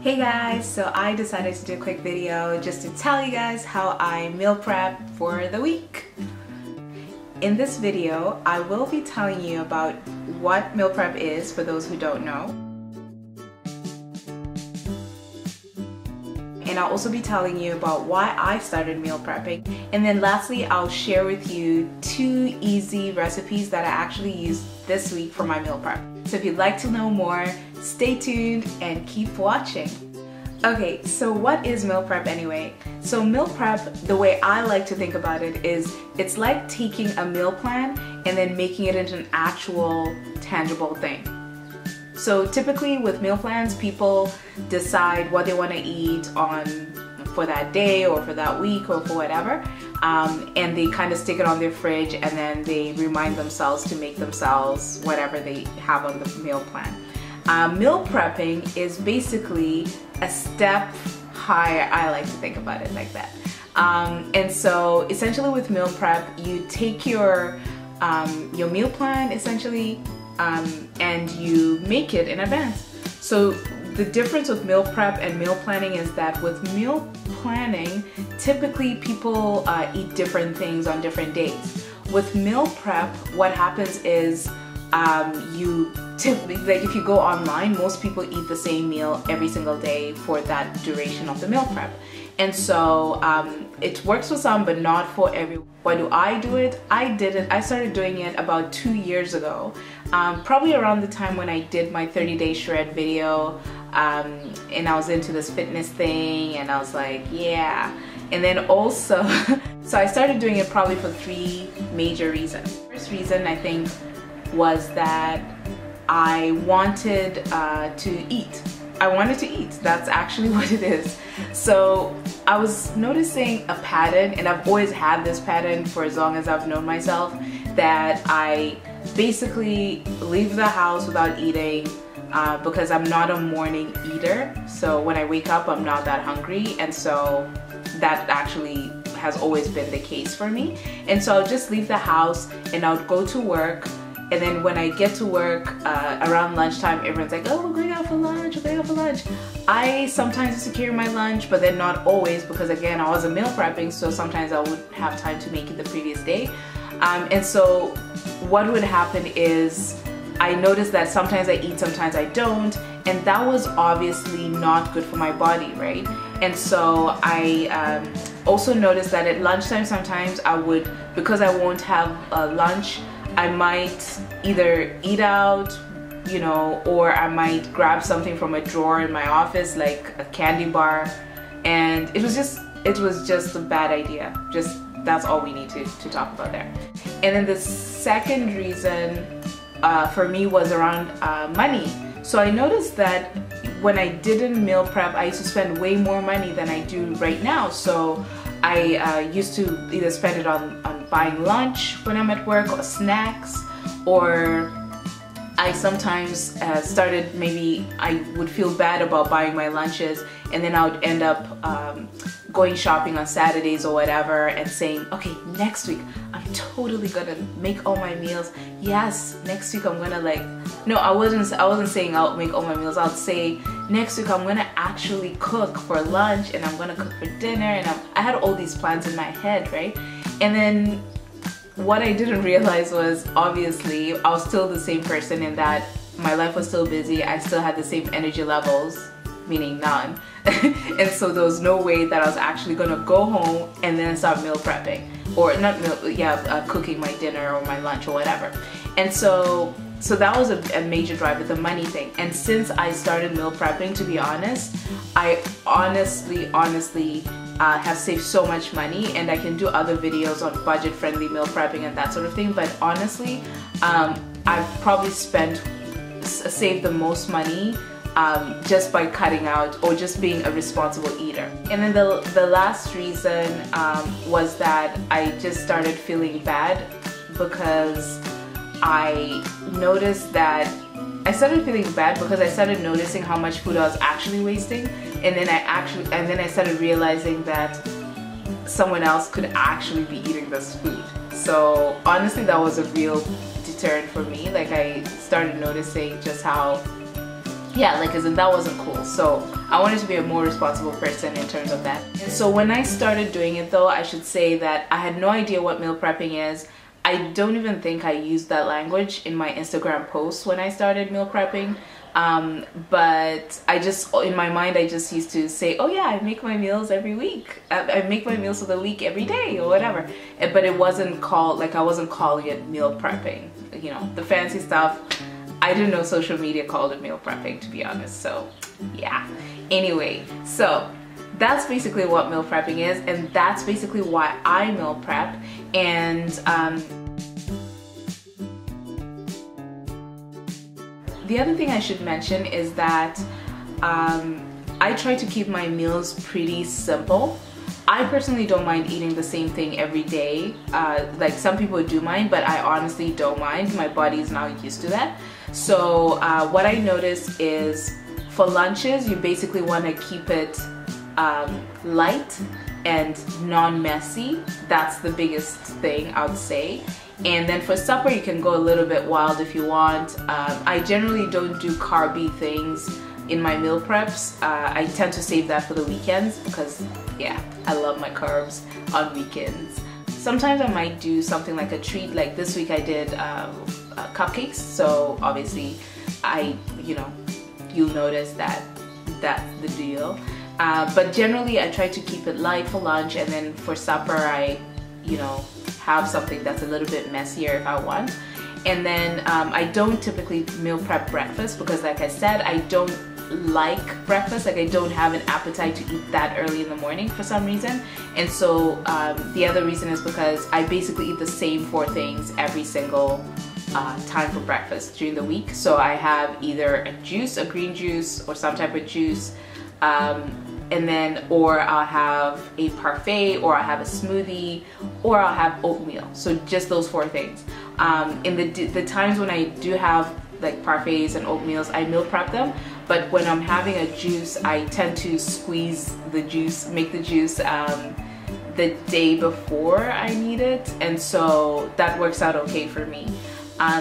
Hey guys, so I decided to do a quick video just to tell you guys how I meal prep for the week. In this video, I will be telling you about what meal prep is for those who don't know. And I'll also be telling you about why I started meal prepping. And then lastly, I'll share with you 2 easy recipes that I actually used this week for my meal prep. So if you'd like to know more, stay tuned and keep watching. Okay, so what is meal prep anyway? So meal prep, the way I like to think about it is it's like taking a meal plan and then making it into an actual tangible thing. So typically with meal plans, people decide what they want to eat for that day or for that week or for whatever, and they kind of stick it on their fridge and then they remind themselves to make themselves whatever they have on the meal plan. Meal prepping is basically a step higher. I like to think about it like that. And so essentially with meal prep, you take your meal plan essentially and you make it in advance. So the difference with meal prep and meal planning is that with meal planning, typically people eat different things on different days. With meal prep, what happens is you typically, like if you go online, most people eat the same meal every single day for that duration of the meal prep. And so it works for some, but not for everyone. Why do I do it? I started doing it about 2 years ago, probably around the time when I did my 30-day shred video, and I was into this fitness thing, and I was like, yeah. And then also, so I started doing it probably for 3 major reasons. First reason, I think, was that I wanted to eat. I wanted to eat. That's actually what it is. So I was noticing a pattern, and I've always had this pattern for as long as I've known myself, that I basically leave the house without eating because I'm not a morning eater. So when I wake up, I'm not that hungry, and so that actually has always been the case for me. And so I'll just leave the house and I'll go to work. And then when I get to work around lunchtime, everyone's like, oh, we're going out for lunch, we're going out for lunch. I sometimes secure my lunch, but then not always, because again, I was a meal prepping, so sometimes I would have time to make it the previous day. And so what would happen is I noticed that sometimes I eat, sometimes I don't, and that was obviously not good for my body, right? And so I also noticed that at lunchtime sometimes I would, because I won't have lunch, I might either eat out, you know, or I might grab something from a drawer in my office, like a candy bar, and it was just a bad idea. Just, that's all we need to talk about there. And then the second reason for me was around money. So I noticed that when I didn't meal prep, I used to spend way more money than I do right now. So I used to either spend it on buying lunch when I'm at work, or snacks, or I sometimes started, maybe I would feel bad about buying my lunches, and then I would end up going shopping on Saturdays or whatever and saying, okay, next week I'm totally gonna make all my meals. Yes, next week I'm gonna no, I wasn't saying I'll make all my meals. I'll say next week I'm gonna actually cook for lunch, and I'm gonna cook for dinner, and I had all these plans in my head, right? And then what I didn't realize was, obviously I was still the same person in that my life was still busy. I still had the same energy levels, meaning none. And so there was no way that I was actually gonna go home and then start meal prepping, or not meal, yeah, cooking my dinner or my lunch or whatever. And so that was a major driver, the money thing. And since I started meal prepping, to be honest, I honestly have saved so much money, and I can do other videos on budget-friendly meal prepping and that sort of thing. But honestly, I've probably saved the most money just by cutting out or just being a responsible eater. And then the last reason was that I just started feeling bad, because I noticed that I started feeling bad because I started noticing how much food I was actually wasting, and then I started realizing that someone else could actually be eating this food. So honestly, that was a real deterrent for me. Like, I started noticing just how yeah, like as in that wasn't cool. So I wanted to be a more responsible person in terms of that. And so when I started doing it though, I should say that I had no idea what meal prepping is. I don't even think I used that language in my Instagram posts when I started meal prepping. But I just, in my mind, I just used to say, oh yeah, I make my meals every week. I make my meals for the week every day or whatever. But it wasn't called, like I wasn't calling it meal prepping. You know, the fancy stuff. I didn't know social media called it meal prepping, to be honest. So yeah. Anyway, so that's basically what meal prepping is, and that's basically why I meal prep. And the other thing I should mention is that I try to keep my meals pretty simple. I personally don't mind eating the same thing every day. Like some people do mind, but I honestly don't mind. My body is now used to that. So what I notice is for lunches, you basically want to keep it light and non-messy. That's the biggest thing I would say. And then for supper, you can go a little bit wild if you want. I generally don't do carby things in my meal preps. I tend to save that for the weekends because, yeah, I love my carbs on weekends. Sometimes I might do something like a treat. Like this week I did cupcakes. So obviously, you'll notice that that's the deal. But generally, I try to keep it light for lunch, and then for supper, I, have something that's a little bit messier if I want. And then I don't typically meal prep breakfast because, like I said, I don't like breakfast. Like I don't have an appetite to eat that early in the morning for some reason. And so the other reason is because I basically eat the same 4 things every single time for breakfast during the week. So I have either a juice, a green juice, or some type of juice. And then, or I'll have a parfait, or I'll have a smoothie, or I'll have oatmeal. So just those 4 things. In the times when I do have like parfaits and oatmeals, I meal prep them. But when I'm having a juice, I tend to squeeze the juice, make the juice the day before I need it. And so that works out okay for me.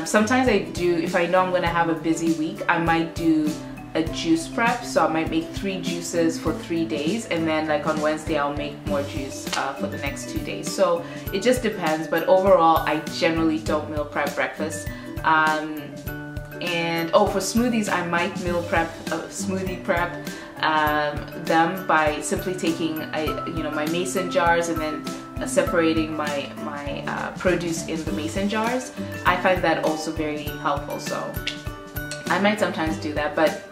Sometimes I do, if I know I'm gonna have a busy week, I might do a juice prep. So I might make 3 juices for 3 days, and then like on Wednesday I'll make more juice for the next 2 days. So it just depends, but overall I generally don't meal prep breakfast. And for smoothies, I might meal prep, smoothie prep them by simply taking my mason jars and then separating my produce in the mason jars. I find that also very helpful, so I might sometimes do that, but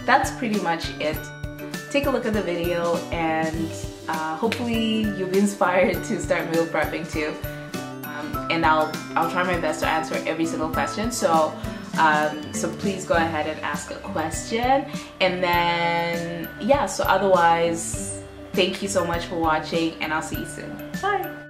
that's pretty much it. Take a look at the video, and hopefully you'll be inspired to start meal prepping too. And I'll try my best to answer every single question. So please go ahead and ask a question. And then yeah, so otherwise, thank you so much for watching, and I'll see you soon. Bye.